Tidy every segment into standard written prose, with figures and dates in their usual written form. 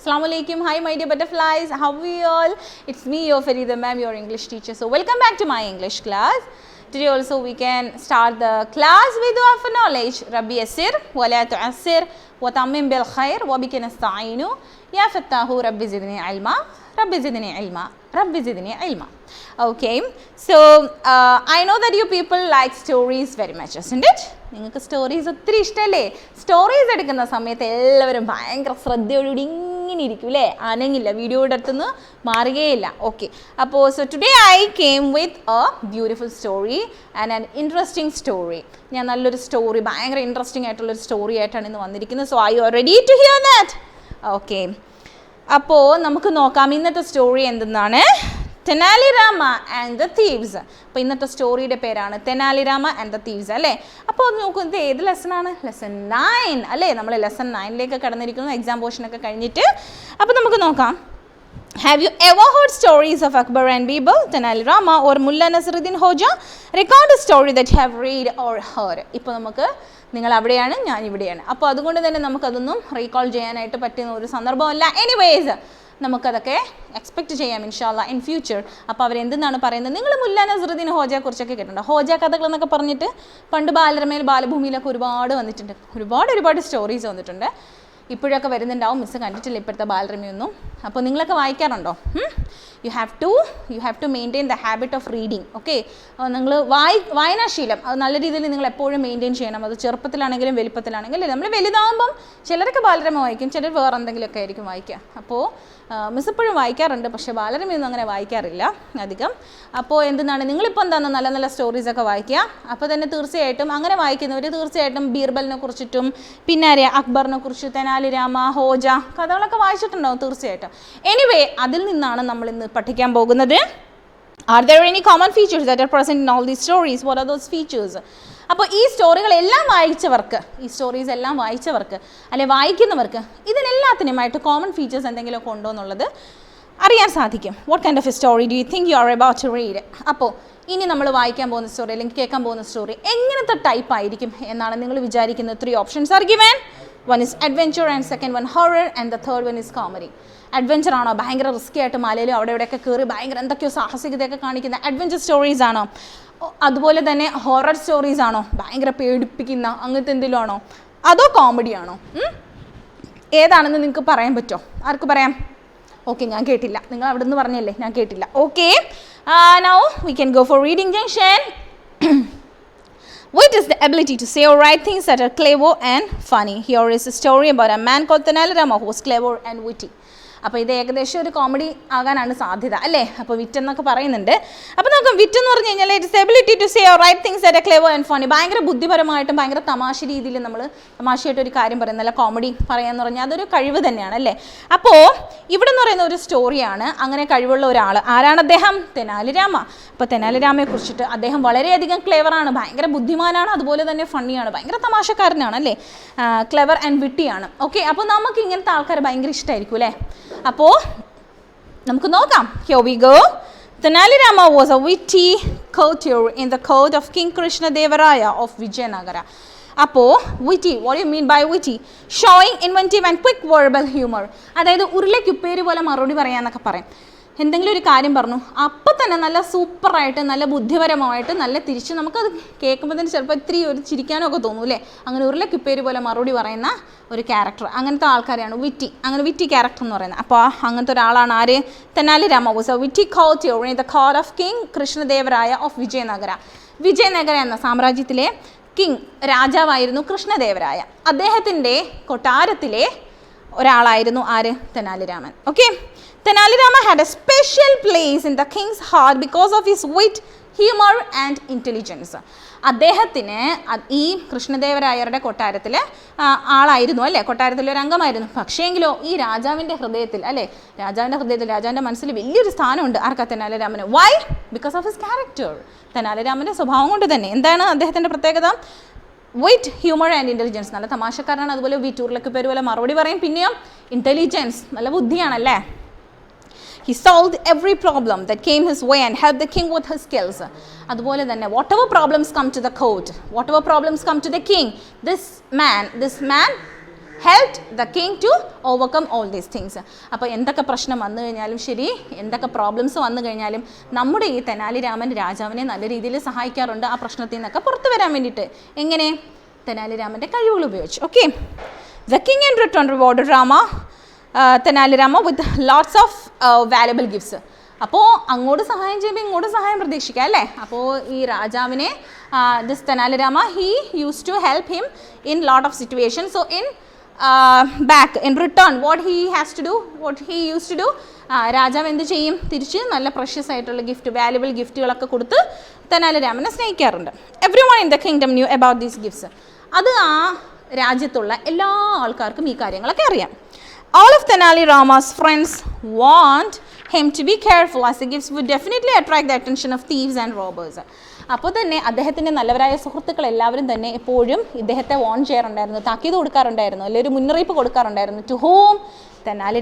Assalamu Alaikum. Hi my dear butterflies. How are you all? It's me, your Fareeda ma'am, your English teacher. So welcome back to my English class. Today also we can start the class with dua for knowledge. Rabbi Yassir wa la tu'assir wa tammim bil khair wa bika nasta'inu ya fattahu rabbi zidni ilma rabbi zidni ilma rabbi zidni ilma. Okay, so I know that you people like stories very much, isn't it? നിങ്ങൾക്ക് stories ഒത്തിരി ഇഷ്ടമല്ലേ? Stories എടുക്കുന്ന സമയത്ത് എല്ലാവരും ഭയങ്കര ശ്രദ്ധയോടുകൂടി ഇങ്ങനെ ഇരിക്കും അല്ലേ? അനങ്ങില്ല, വീഡിയോയുടെ അടുത്തുനിന്ന് മാറുകയില്ല. ഓക്കെ, അപ്പോൾ so today I came with a beautiful story and an interesting story. ഞാൻ നല്ലൊരു സ്റ്റോറി, ഭയങ്കര ഇൻട്രസ്റ്റിംഗ് ആയിട്ടുള്ളൊരു സ്റ്റോറി ആയിട്ടാണ് ഇന്ന് വന്നിരിക്കുന്നത്. So I you are ready to hear that? Okay, അപ്പോൾ നമുക്ക് നോക്കാം ഇന്നത്തെ സ്റ്റോറി എന്തെന്നാണ്. Tenali Rama and the thieves. അപ്പോൾ ഇന്നത്തെ സ്റ്റോറിയുടെ പേരാണ് Tenali Rama and the thieves അല്ലേ? അപ്പോൾ നോക്കുന്നത് ഏത് ലെസണാണ്? ലെസൺ 9 അല്ലേ? നമ്മൾ ലെസൺ 9ലേക്ക് കടന്നിരിക്കുന്നു, എക്സാം പോർഷനൊക്കെ കഴിഞ്ഞിട്ട്. അപ്പോൾ നമുക്ക് നോക്കാം. Have you ever heard stories of Akbar and Birbal, Tenali Rama or Mulla Nasruddin Hoja? Record a story that you have read or heard. ഇപ്പോൾ നമുക്ക് നിങ്ങൾ അവിടെയാണ്, ഞാൻ ഇവിടെയാണ്. അപ്പോൾ അതുകൊണ്ട് തന്നെ നമുക്കതൊന്നും റീകോൾ ചെയ്യാനായിട്ട് പറ്റുന്ന ഒരു സന്ദർഭമല്ല. എനിവേസ് നമുക്കതൊക്കെ എക്സ്പെക്റ്റ് ചെയ്യാം ഇൻഷാല്ല ഇൻ ഫ്യൂച്ചർ. അപ്പോൾ അവരെന്തെന്നാണ് പറയുന്നത്? നിങ്ങൾ മുല്ല നസറുദ്ദീൻ ഹോജയെ കുറിച്ചൊക്കെ കേട്ടിട്ടുണ്ടോ? ഹോജ കഥകൾ എന്നൊക്കെ പറഞ്ഞിട്ട് പണ്ട് ബാലരമയിൽ ബാലഭൂമിയിലൊക്കെ ഒരുപാട് വന്നിട്ടുണ്ട്, ഒരുപാട് സ്റ്റോറീസ് വന്നിട്ടുണ്ട്. ഇപ്പോഴൊക്കെ വരുന്നുണ്ടാവും, മിസ്സ് കണ്ടിട്ടില്ല ഇപ്പോഴത്തെ ബാലരമയൊന്നും. അപ്പോൾ നിങ്ങളൊക്കെ വായിക്കാറുണ്ടോ? You have to maintain the habit of reading. Okay, നിങ്ങൾ വായനാശീലം അത് നല്ല രീതിയിൽ നിങ്ങൾ എപ്പോഴും മെയിൻറ്റെയിൻ ചെയ്യണം. അത് ചെറുപ്പത്തിലാണെങ്കിലും വലിപ്പത്തിലാണെങ്കിലും. നമ്മൾ വലുതാകുമ്പം ചിലരൊക്കെ ബാലരമ വായിക്കും, ചിലർ വേറെ എന്തെങ്കിലുമൊക്കെ ആയിരിക്കും വായിക്കുക. അപ്പോൾ മിസ് എപ്പോഴും വായിക്കാറുണ്ട്, പക്ഷേ ബാലരമയൊന്നും അങ്ങനെ വായിക്കാറില്ല അധികം. അപ്പോൾ എന്താണ്, നിങ്ങളിപ്പോൾ എന്താണ് നല്ല നല്ല സ്റ്റോറീസൊക്കെ വായിക്കുക. അപ്പോൾ തന്നെ തീർച്ചയായിട്ടും അങ്ങനെ വായിക്കുന്നവർ തീർച്ചയായിട്ടും ബീർബലിനെ കുറിച്ചിട്ടും പിന്നെ അറിയാം അക്ബറിനെ കുറിച്ച്, തെനാലി രാമ, ഹോജ കഥകളൊക്കെ വായിച്ചിട്ടുണ്ടാവും തീർച്ചയായിട്ടും. എനിവേ, അതിൽ നിന്നാണ് നമ്മൾ ഇന്ന് പഠിക്കാൻ പോകുന്നത്. Are there any common features that are present in all these stories? What are those features? അപ്പോൾ ഈ സ്റ്റോറീസ് എല്ലാം വായിച്ചവർക്ക് അല്ലെ വായിക്കുന്നവർക്ക് ഇതിനെല്ലാത്തിനുമായിട്ട് കോമൺ ഫീച്ചേഴ്സ് എന്തെങ്കിലുമൊക്കെ ഉണ്ടോ എന്നുള്ളത് അറിയാൻ സാധിക്കും. What kind of a story do you think you are about to read? അപ്പോൾ ഇനി നമ്മൾ വായിക്കാൻ പോകുന്ന സ്റ്റോറി അല്ലെങ്കിൽ കേൾക്കാൻ പോകുന്ന സ്റ്റോറി എങ്ങനത്തെ ടൈപ്പ് ആയിരിക്കും എന്നാണ് നിങ്ങൾ വിചാരിക്കുന്നത്? 3 options are given. 1 is adventure and second one horror and the third one is comedy. Adventure ആണോ? ഭയങ്കര റിസ്കി ആയിട്ട് മലയിലും അവിടെ ഇവിടെയൊക്കെ കയറി ഭയങ്കര എന്തൊക്കെയോ സാഹസികതയൊക്കെ കാണിക്കുന്ന അഡ്വഞ്ചർ സ്റ്റോറീസ് ആണോ? അതുപോലെ തന്നെ ഹൊറർ സ്റ്റോറീസ് ആണോ? ഭയങ്കര പേടിപ്പിക്കുന്ന അങ്ങനത്തെ എന്തെങ്കിലും ആണോ? അതോ കോമഡി ആണോ? ഏതാണെന്ന് നിങ്ങൾക്ക് പറയാൻ പറ്റുമോ? ആർക്ക് പറയാം? ഓക്കെ, ഞാൻ കേട്ടില്ല. നിങ്ങൾ അവിടെ നിന്ന് പറഞ്ഞല്ലേ, ഞാൻ കേട്ടില്ല. Okay, now we can go for reading junction. Wit is the ability to say or write things that are clever and funny. Here is a story about a man called Tenali Rama who was clever and witty. അപ്പോൾ ഇത് ഏകദേശം ഒരു comedy ആകാനാണ് സാധ്യത അല്ലേ? അപ്പോൾ വിറ്റ് എന്നൊക്കെ പറയുന്നുണ്ട്. അപ്പോൾ നമുക്ക് വിറ്റ് എന്ന് പറഞ്ഞു കഴിഞ്ഞാൽ its ability to say or write things that are clever and funny. ഭയങ്കര ബുദ്ധിപരമായിട്ടും ഭയങ്കര തമാശ രീതിയിൽ നമ്മൾ തമാശയായിട്ട് ഒരു കാര്യം പറയുന്നത്, നല്ല കോമഡി പറയാമെന്ന് പറഞ്ഞാൽ അതൊരു കഴിവ് തന്നെയാണ് അല്ലേ? അപ്പോൾ ഇവിടെ എന്ന് പറയുന്ന ഒരു സ്റ്റോറിയാണ്. അങ്ങനെ കഴിവുള്ള ഒരാൾ, ആരാണ് അദ്ദേഹം? തെനാലി രാമ. അപ്പോൾ തെനാലി രാമയെ കുറിച്ചിട്ട് അദ്ദേഹം വളരെയധികം ക്ലെവറാണ്, ഭയങ്കര ബുദ്ധിമാനാണ്, അതുപോലെ തന്നെ ഫണ്ണിയാണ്, ഭയങ്കര തമാശക്കാരനാണ് അല്ലേ? Clever and വിട്ടിയാണ്. ഓക്കെ, അപ്പോൾ നമുക്ക് ഇങ്ങനത്തെ ആൾക്കാർ ഭയങ്കര ഇഷ്ടമായിരിക്കും അല്ലേ? അപ്പോൾ നമുക്ക് നോക്കാം. Here we go. Tenali Rama was a witty courtier in the court of King Krishna Devaraya of Vijayanagara. അപ്പോൾ witty, what do you mean by witty? Showing inventive and quick verbal humor. അതായത് ഉരുളക്കുപ്പേര് പോലെ മറുപടി പറയാന്നൊക്കെ പറയും. എന്തെങ്കിലും ഒരു കാര്യം പറഞ്ഞു അപ്പം തന്നെ നല്ല സൂപ്പറായിട്ട് നല്ല ബുദ്ധിപരമായിട്ട് നല്ല തിരിച്ച് നമുക്കത് കേൾക്കുമ്പോൾ തന്നെ ചിലപ്പോൾ ഇത്തിരി ഒരു ചിരിക്കാനൊക്കെ തോന്നും അല്ലേ? അങ്ങനെ ഉരുളക്കുപ്പേര് പോലെ മറുപടി പറയുന്ന ഒരു ക്യാരക്ടർ, അങ്ങനത്തെ ആൾക്കാരെയാണ് വിറ്റി, അങ്ങനെ വിറ്റി ക്യാരക്ടർ എന്ന് പറയുന്നത്. അപ്പോൾ അങ്ങനത്തെ ഒരാളാണ് ആര്? Tenali Rama was a witty courtier in the court of King Krishnadevaraya of Vijayanagara. Vijayanagara എന്ന സാമ്രാജ്യത്തിലെ കിങ് രാജാവായിരുന്നു കൃഷ്ണദേവരായ. അദ്ദേഹത്തിൻ്റെ കൊട്ടാരത്തിലെ ഒരാളായിരുന്നു ആര്? Tenali Raman. Okay, Tenali Rama had a special place in the king's heart because of his wit, humor and intelligence. അദ്ദേഹത്തിന് ഈ കൃഷ്ണദേവരായരുടെ കൊട്ടാരത്തിലെ ആളായിരുന്നു അല്ലേ? കൊട്ടാരത്തിലെ ഒരു അംഗമായിരുന്നു. പക്ഷേങ്കിലോ ഈ രാജാവിൻ്റെ ഹൃദയത്തിൽ അല്ലേ? രാജാവിൻ്റെ മനസ്സിൽ വലിയൊരു സ്ഥാനമുണ്ട്. ആർക്കാ? തെനാലി രാമന്. Why? Because of his character. Tenali രാമൻ്റെ സ്വഭാവം കൊണ്ട് തന്നെ. എന്താണ് അദ്ദേഹത്തിൻ്റെ പ്രത്യേകത? വിറ്റ്, ഹ്യൂമർ ആൻഡ് ഇൻ്റലിജൻസ്. നല്ല തമാശക്കാരനാണ്, അതുപോലെ വിറ്റ്, ഉരുളക്കുപ്പേര് പോലെ മറുപടി പറയും. പിന്നെയോ ഇൻ്റലിജൻസ്, നല്ല ബുദ്ധിയാണല്ലേ? He solved every problem that came his way and helped the king with his skills. അതുപോലെ തന്നെ whatever problems come to the court, whatever problems come to the king, this man helped the king to overcome all these things. അപ്പോൾ എന്തൊക്കെ പ്രശ്നം വന്നു കഴിഞ്ഞാലും ശരി, എന്തൊക്കെ problems വന്നു കഴിഞ്ഞാലും നമ്മുടെ ഈ തെനാലി രാമൻ രാജാവിനെ നല്ല രീതിയിൽ സഹായിക്കാറുണ്ട് ആ പ്രശ്നത്തിൽ നിന്നൊക്കെ പുറത്തു വരാൻ വേണ്ടിയിട്ട്. എങ്ങനെ? തെനാലി രാമൻ്റെ കഴിവുകൾ ഉപയോഗിച്ച്. Okay, the king in return rewarded Tenali Rama with lots of valuable gifts. അപ്പോൾ അങ്ങോട്ട് സഹായം ചെയ്യുമ്പോൾ ഇങ്ങോട്ട് സഹായം പ്രതീക്ഷിക്കാം അല്ലേ? അപ്പോൾ ഈ രാജാവിനെ this Tenali Rama he used to help him in lot of situations. So in back in return what he used to do, രാജാവ് എന്ത് ചെയ്യും? തിരിച്ച് നല്ല പ്രഷ്യസ് ആയിട്ടുള്ള ഗിഫ്റ്റ്, വാല്യുബിൾ ഗിഫ്റ്റുകളൊക്കെ കൊടുത്ത് തെനാലി രാമനെ സ്നേഹിക്കാറുണ്ട്. Everyone in the kingdom knew about these gifts. അത് ആ രാജ്യത്തുള്ള എല്ലാ ആൾക്കാർക്കും ഈ കാര്യങ്ങളൊക്കെ അറിയാം. All of Tenali Rama's friends want him to be careful as the gifts would definitely attract the attention of thieves and robbers. അപ്പോൾ തന്നെ അദ്ദേഹത്തിൻ്റെ നല്ലവരായ സുഹൃത്തുക്കൾ എല്ലാവരും തന്നെ എപ്പോഴും ഇദ്ദേഹത്തെ വാൺ ചെയ്യാറുണ്ടായിരുന്നു, താക്കീത് കൊടുക്കാറുണ്ടായിരുന്നു, അല്ലെങ്കിൽ ഒരു മുന്നറിയിപ്പ് കൊടുക്കാറുണ്ടായിരുന്നു. To whom? തെനാലി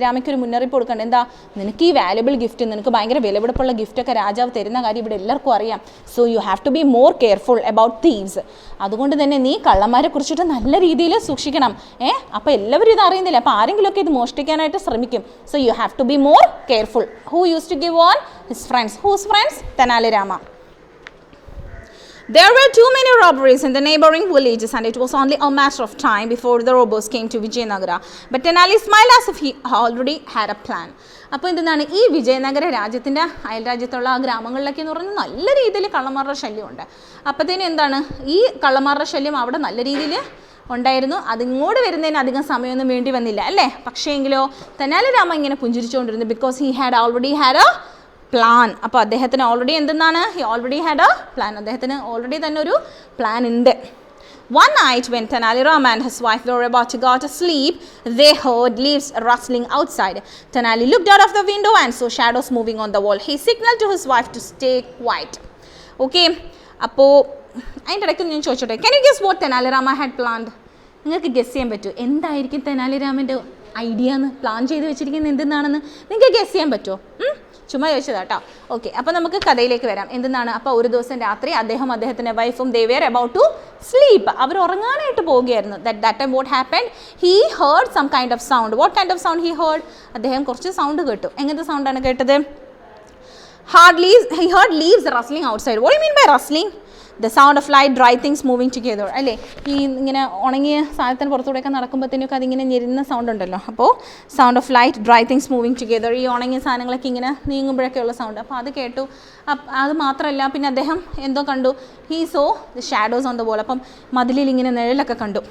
രാമയ്ക്ക് ഒരു മുന്നറിയിപ്പ് കൊടുക്കണ്ട. എന്താ? നിനക്ക് ഈ വാല്യുബിൾ ഗിഫ്റ്റ്, നിനക്ക് ഭയങ്കര വിലപിടിപ്പുള്ള ഗിഫ്റ്റൊക്കെ രാജാവ് തരുന്ന കാര്യം ഇവിടെ എല്ലാവർക്കും അറിയാം. So you have to be more careful about thieves. അതുകൊണ്ട് തന്നെ നീ കള്ളന്മാരെ കുറിച്ചിട്ട് നല്ല രീതിയിൽ സൂക്ഷിക്കണം. അപ്പോൾ എല്ലാവരും ഇത് അറിയുന്നില്ല, അപ്പോൾ ആരെങ്കിലുമൊക്കെ ഇത് മോഷ്ടിക്കാനായിട്ട് ശ്രമിക്കും. So you have to be more careful. Who use to give on? His friends. Whose friends? Tenali Rama. There were too many robberies in the neighboring villages and it was only a matter of time before the robbers came to Vijayanagara. But Tenali smiled as if he already had a plan. അപ്പോൾ എന്താണ്, ഈ വിജയനഗര രാജ്യത്തിൻ്റെ അയൽ രാജ്യത്തുള്ള ആ ഗ്രാമങ്ങളിലൊക്കെ എന്ന് പറഞ്ഞാൽ നല്ല രീതിയിൽ കള്ളന്മാരുടെ ശല്യമുണ്ട്. അപ്പോഴത്തേനും എന്താണ്, ഈ കള്ളന്മാരുടെ ശല്യം അവിടെ നല്ല രീതിയിൽ ഉണ്ടായിരുന്നു. അതിങ്ങോട്ട് വരുന്നതിന് അധികം സമയമൊന്നും വേണ്ടി വന്നില്ല അല്ലേ? പക്ഷേ എങ്കിലോ തെനാലി രാമ ഇങ്ങനെ പുഞ്ചിരിച്ചുകൊണ്ടിരുന്നു. Because he had already had a plan. അപ്പോൾ അദ്ദേഹത്തിന് ഓൾറെഡി എന്തെന്നാണ്, he already had a plan. അദ്ദേഹത്തിന് ഓൾറെഡി തന്നെ ഒരു പ്ലാൻ ഉണ്ട്. One night when Tenali Rama and his wife were about to go to sleep, they heard leaves rustling outside. Tenali looked out of the window and saw shadows moving on the wall. He signaled to his wife to stay quiet. Okay, അപ്പോൾ അതിൻ്റെ ഇടയ്ക്ക് ഞാൻ ചോദിച്ചോട്ടെ, can you guess what Tenali Rama had planned? നിങ്ങൾക്ക് guess ചെയ്യാൻ പറ്റുമോ എന്തായിരിക്കും തെനാലി രാമൻ്റെ ഐഡിയ എന്ന്, പ്ലാൻ ചെയ്ത് വെച്ചിരിക്കുന്നത് എന്തെന്നാണെന്ന് നിങ്ങൾക്ക് ഗസ് ചെയ്യാൻ പറ്റുമോ? ചുമ്മാ ചോദിച്ചതാ കേട്ടോ. ഓക്കെ, അപ്പോൾ നമുക്ക് കഥയിലേക്ക് വരാം. എന്തെന്നാണ്? അപ്പോൾ ഒരു ദിവസം രാത്രി അദ്ദേഹത്തിൻ്റെ വൈഫും they were about to sleep. അവർ ഉറങ്ങാനായിട്ട് പോവുകയായിരുന്നു. that time what happened? He heard some kind of sound. What kind of sound he heard? അദ്ദേഹം കുറച്ച് സൗണ്ട് കേട്ടു. എങ്ങനത്തെ സൗണ്ടാണ് കേട്ടത്? He heard leaves rustling outside. What do you mean by rustling? The sound of light, dry things moving together. അല്ലേ, ഈ ഇങ്ങനെ ഉണങ്ങിയ സാധനത്തിന് പുറത്തൂടെയൊക്കെ നടക്കുമ്പോഴത്തേനൊക്കെ അതിങ്ങനെ ഞെരുന്ന സൗണ്ട് ഉണ്ടല്ലോ. അപ്പോൾ sound of light, dry things moving together, ഈ ഉണങ്ങിയ സാധനങ്ങളൊക്കെ ഇങ്ങനെ നീങ്ങുമ്പോഴൊക്കെയുള്ള സൗണ്ട്. അപ്പോൾ അത് കേട്ടു. അത് മാത്രമല്ല, പിന്നെ അദ്ദേഹം എന്തോ കണ്ടു. He saw the shadows on the wall. അപ്പം മതിലിൽ ഇങ്ങനെ നിഴലൊക്കെ കണ്ടു.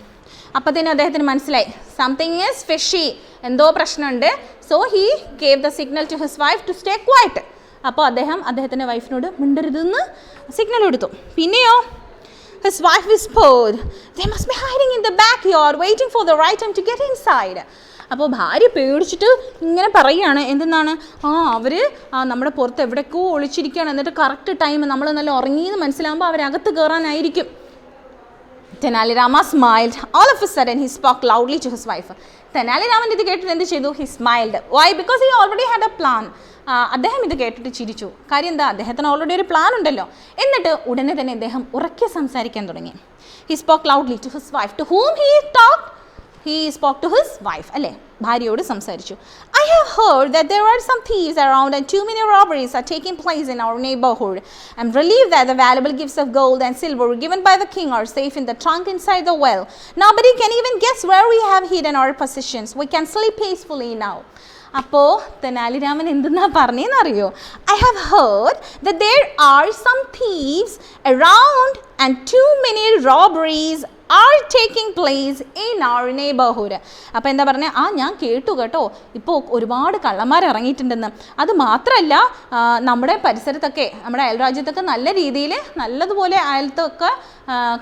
അപ്പോഴത്തേനും അദ്ദേഹത്തിന് മനസ്സിലായി സംതിങ് ഈസ് ഫിഷി, എന്തോ പ്രശ്നമുണ്ട്. So he gave the signal to his wife to stay quiet. അപ്പോൾ അദ്ദേഹത്തിൻ്റെ വൈഫിനോട് മിണ്ടരുതെന്ന് സിഗ്നൽ കൊടുത്തു. പിന്നെയോ, his wife whispered, they must be hiding in the backyard waiting for the right time to get inside. അപ്പോൾ ഭാര്യ പേടിച്ചിട്ട് ഇങ്ങനെ പറയുകയാണ്, എന്തെന്നാണ്, അവർ നമ്മുടെ പുറത്ത് എവിടേക്കോ ഒളിച്ചിരിക്കുകയാണ്, എന്നിട്ട് കറക്റ്റ് ടൈം നമ്മൾ നല്ല ഉറങ്ങിയെന്ന് മനസ്സിലാകുമ്പോൾ അവരകത്ത് കയറാനായിരിക്കും. Tenali Rama smiled. All of a sudden he spoke loudly to his wife. Tenali Raman ഇത് കേട്ടിട്ട് എന്ത് ചെയ്തു? He smiled. Why? Because he already had a plan. അദ്ദേഹം ഇത് കേട്ടിട്ട് ചിരിച്ചു. കാര്യം എന്താ? അദ്ദേഹത്തിന് ഓൾറെഡി ഒരു പ്ലാൻ ഉണ്ടല്ലോ. എന്നിട്ട് ഉടനെ തന്നെ അദ്ദേഹം ഉറക്കെ സംസാരിക്കാൻ തുടങ്ങി. He spoke loudly to his wife. To whom he talked? He spoke to his wife. അല്ലേ, ഭാര്യയോട് സംസാരിച്ചു. I have heard that there are some thieves around and too many robberies are taking place in our neighborhood. I'm relieved that the valuable gifts of gold and silver given by the king are safe in the trunk inside the well. Nobody can even guess where we have hidden our possessions. We can sleep peacefully now. അപ്പോൾ തെനാലി രാമൻ എന്തെന്നാ പറഞ്ഞതെന്നറിയോ? I have heard that there are some thieves around and too many robberies are taking place in our neighborhood. അപ്പോൾ എന്താ പറഞ്ഞത്? ഞാൻ കേട്ടു കേട്ടോ, ഇപ്പോൾ ഒരുപാട് കള്ളന്മാർ ഇറങ്ങിയിട്ടുണ്ടെന്ന്. അത് മാത്രമല്ല, നമ്മുടെ പരിസരത്തൊക്കെ, നമ്മുടെ അയൽരാജ്യത്തൊക്കെ നല്ല രീതിയിൽ നല്ലതുപോലെ അയലത്തൊക്കെ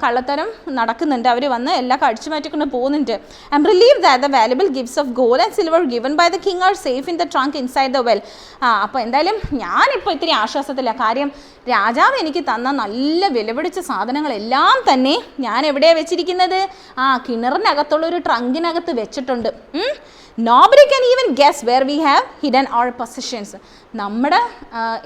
കള്ളത്തരം നടക്കുന്നുണ്ട്. അവർ വന്ന് എല്ലാം അടിച്ചു മാറ്റിക്കൊണ്ട് പോകുന്നുണ്ട്. I am relieved that the valuable gifts of gold and silver given by the king are safe in the trunk inside the well. അപ്പോൾ എന്തായാലും ഞാനിപ്പോൾ ഇത്തിരി ആശ്വാസത്തില്ല. കാര്യം രാജാവ് എനിക്ക് തന്ന നല്ല വിലപിടിച്ച സാധനങ്ങളെല്ലാം തന്നെ ഞാൻ എവിടെയാണ് വെച്ചിരിക്കുന്നത്? കിണറിനകത്തുള്ള ഒരു ട്രങ്കിനകത്ത് വെച്ചിട്ടുണ്ട്. Nobody can even guess where we have hidden our possessions. നമ്മുടെ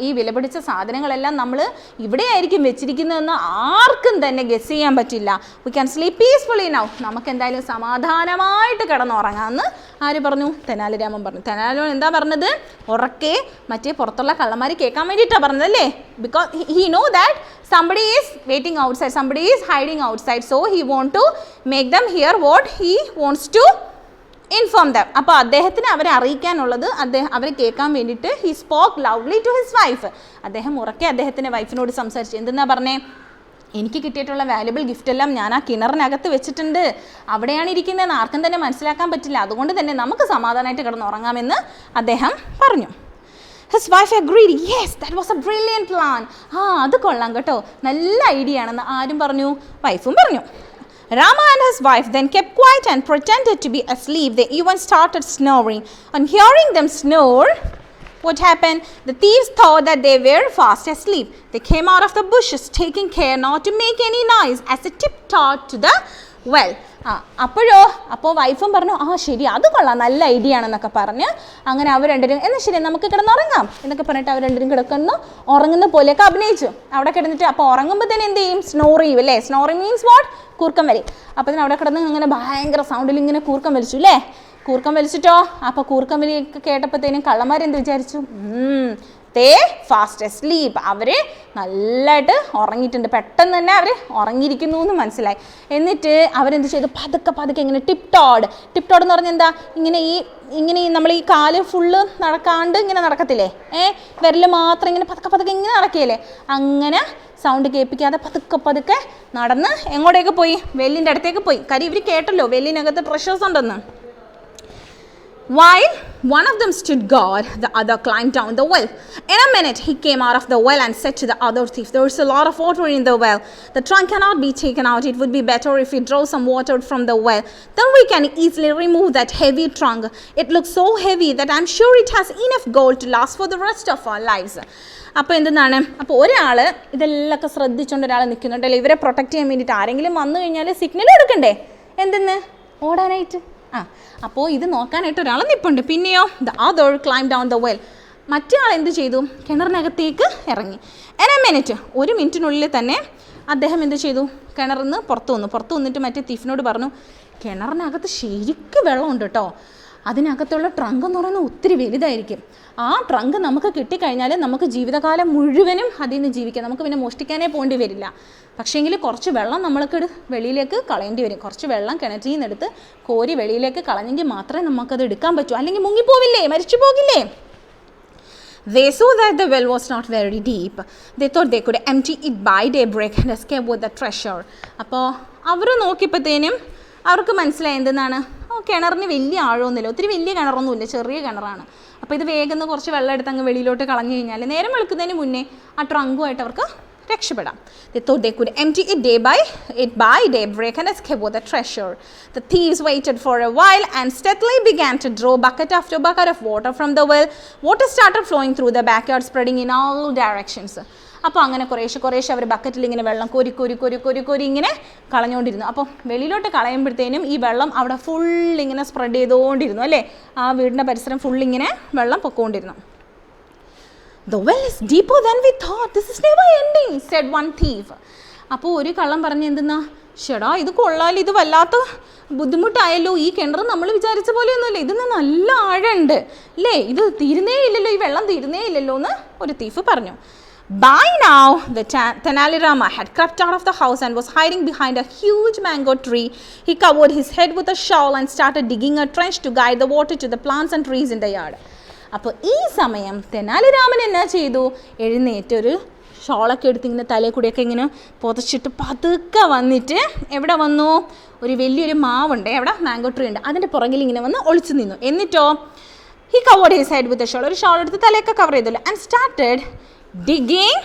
ഈ വിലപിടിച്ച സാധനങ്ങളെല്ലാം നമ്മൾ ഇവിടെയായിരിക്കും വെച്ചിരിക്കുന്നതെന്ന് ആർക്കും തന്നെ ഗസ് ചെയ്യാൻ പറ്റില്ല. We can sleep peacefully now. നമുക്ക് എന്തായാലും സമാധാനമായിട്ട് കിടന്നുറങ്ങാമെന്ന് ആര് പറഞ്ഞു? തെനാലിരാമൻ പറഞ്ഞു. തെനാലിരാമൻ എന്താ പറഞ്ഞത്? ഉറക്കെ മറ്റേ പുറത്തുള്ള കള്ളന്മാർ കേൾക്കാൻ വേണ്ടിയിട്ടാണ് പറഞ്ഞതല്ലേ? Because he know that somebody is waiting outside, somebody is hiding outside, so he want to make them hear what he wants to inform them. അപ്പോൾ അദ്ദേഹത്തിന് അവരെ അറിയിക്കാനുള്ളത് അവരെ കേൾക്കാൻ വേണ്ടിയിട്ട് he spoke loudly to his wife. അദ്ദേഹം ഉറക്കെ അദ്ദേഹത്തിൻ്റെ വൈഫിനോട് സംസാരിച്ചു. എന്തെന്നാ പറഞ്ഞേ? എനിക്ക് കിട്ടിയിട്ടുള്ള വാല്യുബിൾ ഗിഫ്റ്റ് എല്ലാം ഞാൻ ആ കിണറിനകത്ത് വെച്ചിട്ടുണ്ട്, അവിടെയാണ് ഇരിക്കുന്നതെന്ന് ആർക്കും തന്നെ മനസ്സിലാക്കാൻ പറ്റില്ല, അതുകൊണ്ട് തന്നെ നമുക്ക് സമാധാനമായിട്ട് കിടന്നുറങ്ങാമെന്ന് അദ്ദേഹം പറഞ്ഞു. His wife agreed. Yes, that was a brilliant plan. അത് കൊള്ളാം കേട്ടോ, നല്ല ഐഡിയ ആണെന്ന് ആരും പറഞ്ഞു? വൈഫും പറഞ്ഞു. Rama and his wife then kept quiet and pretended to be asleep. They even started snoring. On hearing them snore, what happened? The thieves thought that they were fast asleep. They came out of the bushes, taking care not to make any noise as they tiptoed to the well. അപ്പോൾ വൈഫും പറഞ്ഞു, ശരി, അത് കൊള്ളാം, നല്ല idea ആണെന്നൊക്കെ പറഞ്ഞ് അങ്ങനെ അവർ രണ്ടുപേരും എന്നാൽ ശരി നമുക്ക് കിടന്നുറങ്ങാം എന്നൊക്കെ പറഞ്ഞിട്ട് അവർ രണ്ടുപേരും ഉറങ്ങുന്ന പോലെയൊക്കെ അഭിനയിച്ചു. അവിടെ കിടന്നിട്ട് അപ്പോൾ ഉറങ്ങുമ്പോൾ തന്നെ എന്ത് ചെയ്യും? സ്നോർ ചെയ്യും അല്ലേ? Snoring means what? കൂർക്കം വലി. അപ്പോൾ തന്നെ അവിടെ കിടന്ന് ഇങ്ങനെ ഭയങ്കര സൗണ്ടിൽ ഇങ്ങനെ കൂർക്കം വലിച്ചു അല്ലേ? കൂർക്കം വലിച്ചിട്ടോ? അപ്പോൾ കൂർക്കം വലിയൊക്കെ കേട്ടപ്പോഴത്തേനും കള്ളന്മാരെന്ത് വിചാരിച്ചു? they fast asleep. അവർ നല്ലതായിട്ട് ഉറങ്ങിയിട്ടുണ്ട്, പെട്ടെന്ന് തന്നെ അവർ ഉറങ്ങിയിരിക്കുന്നു എന്ന് മനസ്സിലായി. എന്നിട്ട് അവരെന്ത് ചെയ്തു? പതുക്കെ ഇങ്ങനെ ടിപ്ടോഡ് എന്ന് പറഞ്ഞാൽ എന്താ? ഇങ്ങനെ നമ്മൾ ഈ കാല് ഫുള്ള് നടക്കാണ്ട് ഇങ്ങനെ നടക്കത്തില്ലേ? വിരൽ മാത്രം ഇങ്ങനെ പതുക്കെ ഇങ്ങനെ നടക്കുകയില്ലേ? അങ്ങനെ സൗണ്ട് കേൾപ്പിക്കാതെ പതുക്കെ നടന്ന് എങ്ങോട്ടേക്ക് പോയി? വെല്ലിൻ്റെ അടുത്തേക്ക് പോയി. കാര്യം ഇവർ കേട്ടല്ലോ വെല്ലിനകത്ത് ട്രഷേഴ്സ് ഉണ്ടെന്ന്. While one of them stood guard, the other climbed down the well. In a minute, he came out of the well and said to the other thief, "There is a lot of water in the well. The trunk cannot be taken out. It would be better if we draw some water from the well. Then we can easily remove that heavy trunk. It looks so heavy that I'm sure it has enough gold to last for the rest of our lives." അപ്പോൾ എന്താണ്? അപ്പോൾ ഒരാൾ ഇതെല്ലാം ശ്രദ്ധിച്ചുകൊണ്ട് ഒരാൾ നിൽക്കുന്നുണ്ടല്ലോ, ഇവരെ protect ചെയ്യാൻ വേണ്ടിയിട്ട്. ആരെങ്കിലും വന്നു കഴിഞ്ഞാൽ സിഗ്നൽ കൊടുക്കണ്ടേ? എന്തെന്ന്? ഓടാനായിട്ട്. അപ്പോൾ ഇത് നോക്കാനായിട്ട് ഒരാൾ നിൽപ്പുണ്ട്. പിന്നെയോ the other climbed down the well. മറ്റേ ആൾ എന്ത് ചെയ്തു? കിണറിനകത്തേക്ക് ഇറങ്ങി. In a minute, ഒരു മിനിറ്റിനുള്ളിൽ തന്നെ അദ്ദേഹം എന്ത് ചെയ്തു? കിണറിൽ നിന്ന് പുറത്തു വന്നിട്ട് മറ്റേ തീഫിനോട് പറഞ്ഞു, കിണറിനകത്ത് ശരിക്കും വെള്ളമുണ്ട് കേട്ടോ, അതിനകത്തുള്ള ട്രങ്ക് എന്ന് പറയുന്നത് ഒത്തിരി വലുതായിരിക്കും. ആ ട്രങ്ക് നമുക്ക് കിട്ടിക്കഴിഞ്ഞാൽ നമുക്ക് ജീവിതകാലം മുഴുവനും അതിൽ നിന്ന് ജീവിക്കാം, നമുക്ക് പിന്നെ മോഷ്ടിക്കാനേ പോകേണ്ടി വരില്ല. പക്ഷേങ്കിൽ കുറച്ച് വെള്ളം നമ്മൾക്ക് വെളിയിലേക്ക് കളയേണ്ടി വരും. കുറച്ച് വെള്ളം കിണറ്റിൽ നിന്നെടുത്ത് കോരി വെളിയിലേക്ക് കളഞ്ഞെങ്കിൽ മാത്രമേ നമുക്കത് എടുക്കാൻ പറ്റൂ, അല്ലെങ്കിൽ മുങ്ങിപ്പോവില്ലേ, മരിച്ചു പോകില്ലേ? They saw that the well was not very deep. They thought they could empty it by daybreak and escape with the treasure. അപ്പോൾ അവർ നോക്കിയപ്പോഴത്തേനും അവർക്ക് മനസ്സിലായി എന്തെന്നാണ്? കിണറിന് വലിയ ആഴമൊന്നുമില്ല, ഒത്തിരി വലിയ കിണറൊന്നുമില്ല, ചെറിയ കിണറാണ്. അപ്പോൾ ഇത് വേഗം കുറച്ച് വെള്ളം എടുത്ത് അങ്ങ് വെളിയിലോട്ട് കളഞ്ഞു കഴിഞ്ഞാൽ നേരം വെളുക്കുന്നതിന് മുന്നേ ആ ട്രങ്കുമായിട്ട് അവർക്ക് രക്ഷപ്പെടാം. They thought they could empty it by daybreak and escape with the treasure. The thieves waited for a while and steadily began to draw bucket after bucket of water from the well. Water started flowing through the backyard, spreading in all directions. അപ്പോൾ അങ്ങനെ കുറേശ്ശെ അവർ ബക്കറ്റിൽ ഇങ്ങനെ വെള്ളം കോരി ഇങ്ങനെ കളഞ്ഞുകൊണ്ടിരുന്നു. അപ്പോൾ വെളിയിലോട്ട് കളയുമ്പോഴത്തേനും ഈ വെള്ളം അവിടെ ഫുൾ ഇങ്ങനെ സ്പ്രെഡ് ചെയ്തുകൊണ്ടിരുന്നു അല്ലേ? ആ വീടിൻ്റെ പരിസരം ഫുൾ ഇങ്ങനെ വെള്ളം പൊക്കോണ്ടിരുന്നു. The well is deeper than we thought. This is never ending, said one thief. അപ്പോൾ ഒരു കള്ളൻ പറഞ്ഞു, എന്തെന്നാ? ഷെടാ, ഇത് കൊള്ളാലോ, ഇത് വല്ലാത്ത ബുദ്ധിമുട്ടായല്ലോ, ഈ കിണർ നമ്മൾ വിചാരിച്ച പോലെയൊന്നുമല്ല, ഇതിന് നല്ല ആഴമുണ്ട് അല്ലേ, ഇത് തീരുന്നേ ഇല്ലല്ലോ, ഈ വെള്ളം തീരുന്നേ ഇല്ലല്ലോ എന്ന് ഒരു തീഫ് പറഞ്ഞു. By now, the Tenali Rama had crept out of the house and was hiding behind a huge mango tree. He covered his head with a shawl and started digging a trench to guide the water to the plants and trees in the yard. അപ്പോൾ ഈ സമയം തെനാലി രാമൻ എന്നാ ചെയ്തു? എഴുന്നേറ്റൊരു ഷോളൊക്കെ എടുത്ത് ഇങ്ങനെ തലയിൽ കൂടിയൊക്കെ ഇങ്ങനെ പുതച്ചിട്ട് പതുക്കെ വന്നിട്ട് എവിടെ വന്നു? ഒരു വലിയൊരു മാവുണ്ട്, എവിടെ മാംഗോ ട്രീ ഉണ്ട്, അതിൻ്റെ പുറകിൽ ഇങ്ങനെ വന്ന് ഒളിച്ചു നിന്നു. എന്നിട്ടോ he covered his head with a shawl, ഒരു ഷോൾ എടുത്ത് തലയൊക്കെ കവർ ചെയ്തല്ലോ, and started digging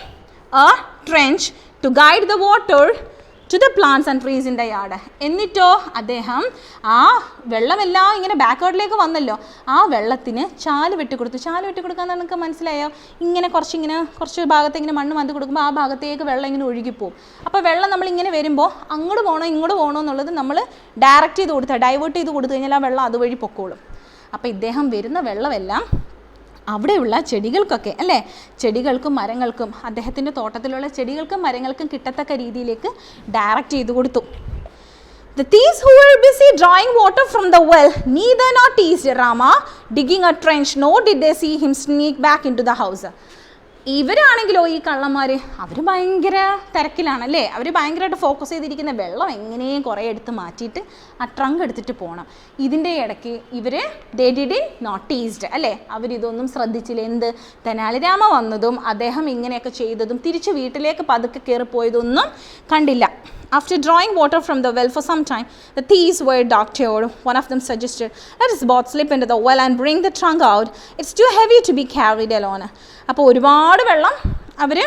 a trench to guide the water to the plants and trees in the yard. എന്നിട്ടോ അദ്ദേഹം ആ വെള്ളമെല്ലാം ഇങ്ങനെ ബാക്ക്വേർഡിലേക്ക് വന്നല്ലോ, ആ വെള്ളത്തിന് ചാല് വെട്ടിക്കൊടുത്തു. ചാല് വെട്ടിക്കൊടുക്കാൻ നിങ്ങൾക്ക് മനസ്സിലായോ? ഇങ്ങനെ കുറച്ച് ഭാഗത്ത് ഇങ്ങനെ മണ്ണ് മന്ത് കൊടുക്കുമ്പോൾ ആ ഭാഗത്തേക്ക് വെള്ളം ഇങ്ങനെ ഒഴുകിപ്പോവും. അപ്പോൾ വെള്ളം നമ്മളിങ്ങനെ വരുമ്പോൾ അങ്ങോട്ട് പോകണോ ഇങ്ങോട്ട് പോകണോ എന്നുള്ളത് നമ്മൾ ഡയറക്റ്റ് ചെയ്ത് കൊടുത്താൽ, ഡൈവേർട്ട് ചെയ്ത് കൊടുത്തു കഴിഞ്ഞാൽ ആ വെള്ളം അതുവഴി പൊക്കോളും. അപ്പോൾ ഇദ്ദേഹം വരുന്ന വെള്ളമെല്ലാം അവിടെയുള്ള ചെടികൾക്കൊക്കെ അല്ലേ, ചെടികൾക്കും മരങ്ങൾക്കും അദ്ദേഹത്തിൻ്റെ തോട്ടത്തിലുള്ള ചെടികൾക്കും മരങ്ങൾക്കും കിട്ടത്തക്ക രീതിയിലേക്ക് ഡയറക്റ്റ് ചെയ്ത് കൊടുത്തു. The thieves who were busy drawing water from the well neither noticed Rama digging a trench, nor did they see him sneak back into the house. ഇവരാണെങ്കിലോ ഈ കള്ളന്മാർ അവർ ഭയങ്കര തിരക്കിലാണല്ലേ, അവർ ഭയങ്കരമായിട്ട് ഫോക്കസ് ചെയ്തിരിക്കുന്ന വെള്ളം എങ്ങനെയും കുറേ എടുത്ത് മാറ്റിയിട്ട് ആ ട്രങ്ക് എടുത്തിട്ട് പോകണം. ഇതിൻ്റെ ഇടയ്ക്ക് ഇവർ ദേ ഡിഡിൻ നോട്ടീസ്ഡ് അല്ലേ, അവരിതൊന്നും ശ്രദ്ധിച്ചില്ല. എന്ത്, തെനാലിരാമ വന്നതും അദ്ദേഹം ഇങ്ങനെയൊക്കെ ചെയ്തതും തിരിച്ച് വീട്ടിലേക്ക് പതുക്കെ കയറിപ്പോയതൊന്നും കണ്ടില്ല. After drawing water from the well for some time, the thieves were doctored. One of them suggested, let us both slip into the well and bring the trunk out. It's too heavy to be carried alone. അപ്പോൾ ഒരുപാട് വെള്ളം അവർ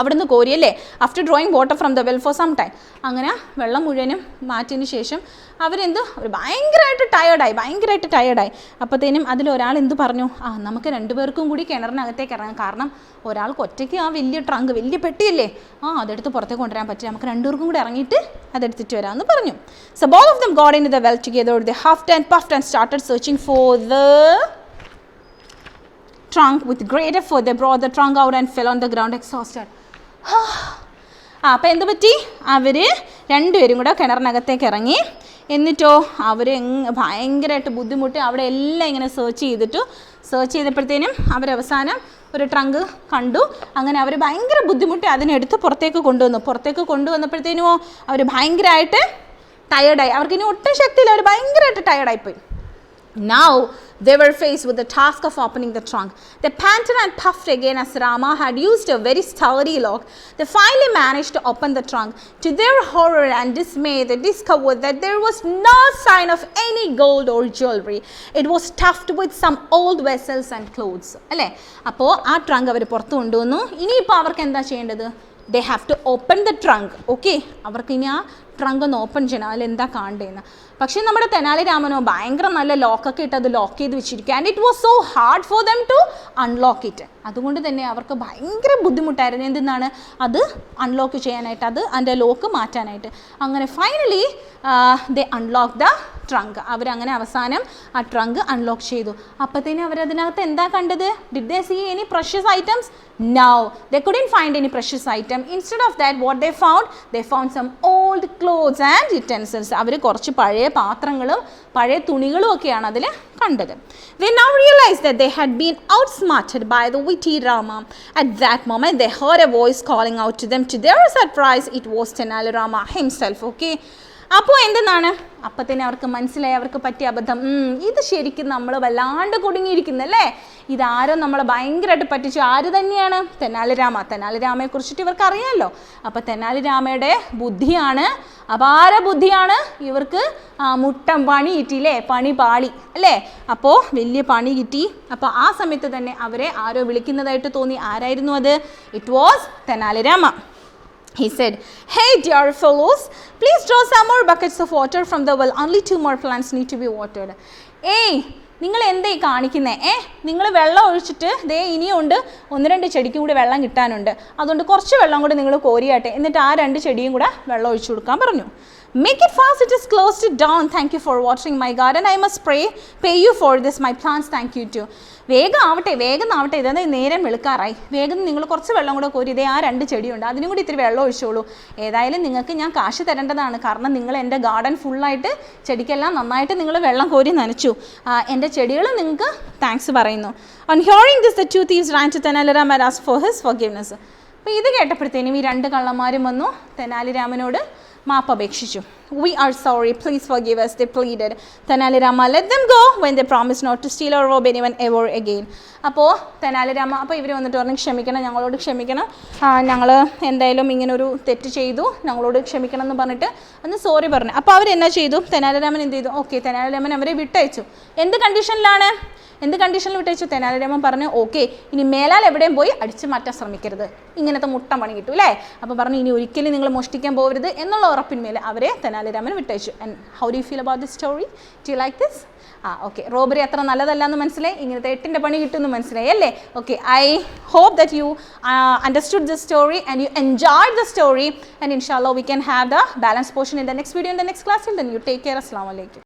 അവിടുന്ന് കോരിയല്ലേ, after drawing water from the well for some time. അങ്ങനെ വെള്ളം മുഴുവനും മാറ്റിയതിന് ശേഷം അവർ ഭയങ്കരമായിട്ട് ടയേർഡായി. അപ്പോഴത്തേനും അതിലൊരാൾ എന്ത് പറഞ്ഞു, നമുക്ക് രണ്ടുപേർക്കും കൂടി കിണറിനകത്തേക്ക് ഇറങ്ങാം, കാരണം ഒരാൾക്ക് ഒറ്റയ്ക്ക് ആ വലിയ ട്രങ്ക്, വലിയ പെട്ടിയല്ലേ, അതെടുത്ത് പുറത്തേക്ക് കൊണ്ടുവരാൻ പറ്റില്ല, നമുക്ക് രണ്ടുപേർക്കും കൂടി ഇറങ്ങിയിട്ട് അതെടുത്തിട്ട് വരാമെന്ന് പറഞ്ഞു. So both of them got into the well together. They huffed and puffed and started searching for the trunk. With great effort they brought the trunk out and fell on the ground exhausted. അപ്പോൾ എന്ത് പറ്റി, അവർ രണ്ടുപേരും കൂടെ കിണറിനകത്തേക്ക് ഇറങ്ങി. എന്നിട്ടോ അവർ ഭയങ്കരമായിട്ട് ബുദ്ധിമുട്ടി അവിടെ എല്ലാം ഇങ്ങനെ സെർച്ച് ചെയ്തപ്പോഴത്തേനും അവരവസാനം ഒരു ട്രങ്ക് കണ്ടു. അങ്ങനെ അവർ ഭയങ്കര ബുദ്ധിമുട്ടി അതിനെടുത്ത് പുറത്തേക്ക് കൊണ്ടുവന്നപ്പോഴത്തേനുമോ അവർ ഭയങ്കരമായിട്ട് ടയേർഡായി. അവർക്കിനി ഒട്ടും ശക്തിയില്ല, അവർ ഭയങ്കരമായിട്ട് ടയേർഡായിപ്പോയി. Now they were faced with the task of opening the trunk. They panted and puffed again as Rama had used a very sturdy lock. They finally managed to open the trunk. To their horror and dismay, they discovered that there was no sign of any gold or jewelry. It was stuffed with some old vessels and clothes. അല്ലേ, അപ്പോൾ ആ trunk അവർ പുറത്ത് കൊണ്ടുവന്നു. ഇനിയിപ്പോൾ അവർക്ക് എന്താ ചെയ്യേണ്ടത്, they have to open the trunk. Okay, അവർക്ക് ഇനി ആ ട്രങ്ക് ഒന്ന് ഓപ്പൺ ചെയ്യണം, അതിലെന്താ കാണേണ്ടതെന്ന്. പക്ഷേ നമ്മുടെ തെനാലിരാമനോ ഭയങ്കര നല്ല ലോക്കൊക്കെ ഇട്ട് അത് ലോക്ക് ചെയ്ത് വെച്ചിരിക്കുക. And it was so hard for them to unlock it. അതുകൊണ്ട് തന്നെ അവർക്ക് ഭയങ്കര ബുദ്ധിമുട്ടായിരുന്നു എന്തെന്നാണ് അത് അൺലോക്ക് ചെയ്യാനായിട്ട്, അതിൻ്റെ ലോക്ക് മാറ്റാനായിട്ട്. അങ്ങനെ finally they unlock the trunk. അവരങ്ങനെ അവസാനം ആ ട്രങ്ക് അൺലോക്ക് ചെയ്തു. അപ്പോഴത്തേനും അവരതിനകത്ത് എന്താ കണ്ടത്, did they see any precious items? No, they couldn't find any precious item. Instead of that what they found some old clothes and utensils. അവർ കുറച്ച് പഴയ പാത്രങ്ങളും പഴയ തുണികളും ഒക്കെയാണ് അതിൽ കണ്ടത്. They now realized that they had been outsmarted by the witty Rama. At that moment they heard a voice calling out to them. To their surprise, it was Tenali Rama himself. Okay, അപ്പോൾ എന്തെന്നാണ്, അപ്പം തന്നെ അവർക്ക് മനസ്സിലായി അവർക്ക് പറ്റിയ അബദ്ധം. ഇത് ശരിക്കും നമ്മൾ വല്ലാണ്ട് കുടുങ്ങിയിരിക്കുന്നല്ലേ, ഇതാരോ നമ്മളെ ഭയങ്കരമായിട്ട് പറ്റിച്ചു. ആര് തന്നെയാണ്? തെനാലിരാമയെക്കുറിച്ചിട്ട് ഇവർക്ക് അറിയാമല്ലോ. അപ്പോൾ തെനാലിരാമയുടെ ബുദ്ധിയാണ്, അപാര ബുദ്ധിയാണ്. ഇവർക്ക് മുട്ടം പണി കിട്ടിയില്ലേ, പണി പാളി അല്ലേ, അപ്പോൾ വലിയ പണി കിട്ടി. അപ്പോൾ ആ സമയത്ത് തന്നെ അവരെ ആരോ വിളിക്കുന്നതായിട്ട് തോന്നി. ആരായിരുന്നു അത്? It was തെനാലിരാമ. He said, hey dear fellows, please draw some more buckets of water from the well. Only 2 more plants need to be watered. നിങ്ങൾ എന്തായി കാണിക്കുന്നേ? നിങ്ങൾ വെള്ളം ഒഴിച്ചിട്ട് ഇനിയുണ്ട് 1-2 ചെടിക്കും കൂടി വെള്ളം കിട്ടാനുണ്ട്, അതുകൊണ്ട് കുറച്ച് വെള്ളം കൂടി നിങ്ങൾ കോരിയാട്ടെ, എന്നിട്ട് ആ 2 ചെടിയും കൂടെ വെള്ളം ഒഴിച്ചു കൊടുക്കാൻ പറഞ്ഞു. Make it fast, it is closed down. Thank you for watering my garden. I must pay you for this. My plants thank you too. വേഗം ആവട്ടെ. ഇതാ നേരം വെളുക്കാറായി. വേഗം നിങ്ങൾ കുറച്ച് വെള്ളം കൂടെ കോരി ആ 2 ചെടിയുണ്ട്, അതിനും കൂടി ഇത്തിരി വെള്ളം ഒഴിച്ചോളൂ. ഏതായാലും നിങ്ങൾക്ക് ഞാൻ കാശ് തരേണ്ടതാണ്, കാരണം നിങ്ങൾ എൻ്റെ ഗാർഡൻ ഫുള്ളായിട്ട് ചെടിക്കെല്ലാം നന്നായിട്ട് നിങ്ങൾ വെള്ളം കോരി നനച്ചു. എൻ്റെ ചെടികൾ നിങ്ങൾക്ക് താങ്ക്സ് പറയുന്നു. On hearing this, the 2 thieves ran to Tenali and asked for his forgiveness. അപ്പോൾ ഇത് കേട്ടപ്പോഴത്തേനും ഈ 2 കള്ളന്മാരും വന്നു തെനാലിരാമനോട് മാപ്പ് അപേക്ഷിച്ചു. We are sorry, please forgive us, they pleaded. Tenali let them go when they promised not to steal or rob anyone ever again. അപ്പോൾ തെനാലിരാമ ഇവർ വന്നിട്ട് പറഞ്ഞു, ക്ഷമിക്കണം, ഞങ്ങളോട് ക്ഷമിക്കണം, ഞങ്ങൾ എന്തായാലും ഇങ്ങനൊരു തെറ്റ് ചെയ്തു, ഞങ്ങളോട് ക്ഷമിക്കണം എന്ന് പറഞ്ഞിട്ട് അന്ന് സോറി പറഞ്ഞു. അപ്പോൾ അവരെന്നാ ചെയ്തു, തെനാലിരാമൻ എന്ത് ചെയ്തു? ഓക്കെ, തെനാലിരാമൻ അവരെ വിട്ടയച്ചു. എന്ത് കണ്ടീഷനിൽ വിട്ടയച്ചു? തെനാലിരാമൻ പറഞ്ഞു, ഓക്കെ, ഇനി മേലാൽ എവിടെയും പോയി അടിച്ചു മാറ്റാൻ ശ്രമിക്കരുത്, ഇങ്ങനത്തെ മുട്ടം പണി കിട്ടും അല്ലേ. അപ്പോൾ പറഞ്ഞു, ഇനി ഒരിക്കലും നിങ്ങൾ മോഷ്ടിക്കാൻ പോകരുത് എന്നുള്ള ഉറപ്പിന്മേൽ അവരെ തെനാലിരാമൻ വിട്ടയച്ചു. And how do you feel about this story? Do you like this? Okay, robbery അത്ര നല്ലതല്ല എന്ന് മനസ്സിലായി, ഇങ്ങനത്തെ 8ന്റെ പണി കിട്ടുമെന്ന് മനസ്സിലായി അല്ലേ. Okay, I hope that you understood this story and you enjoyed the story, and inshallah we can have the balance portion in the next video in the next class. Till then, you take care. Assalamu Alaikum.